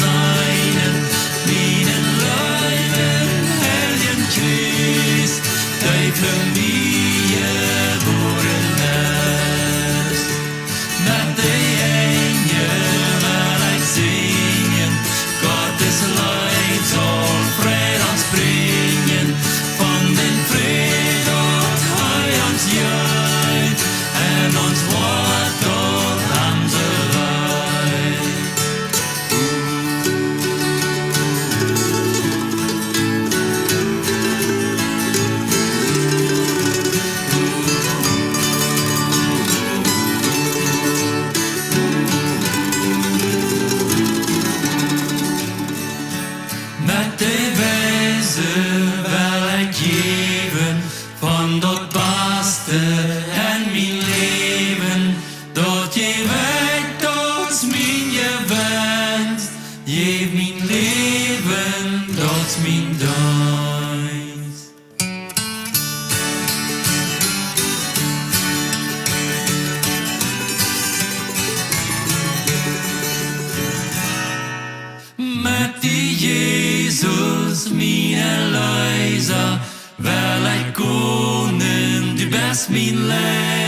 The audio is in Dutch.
seinen, mijn leven, Helgen Christ, die voor mij geboren is. Met de engelen wil ik zingen, Gottes licht zal vrede ons brengen, van den vrede dat hij ons geeft, en ons wordt door onze leid. Met de wijze wil ik geven van dat beste en mijn leven, dat je weet dat mijn gewend, geef mijn leven, dat mijn dans. Met die Jezus, mijn Elisa, wil ik konen, du best mijn leven.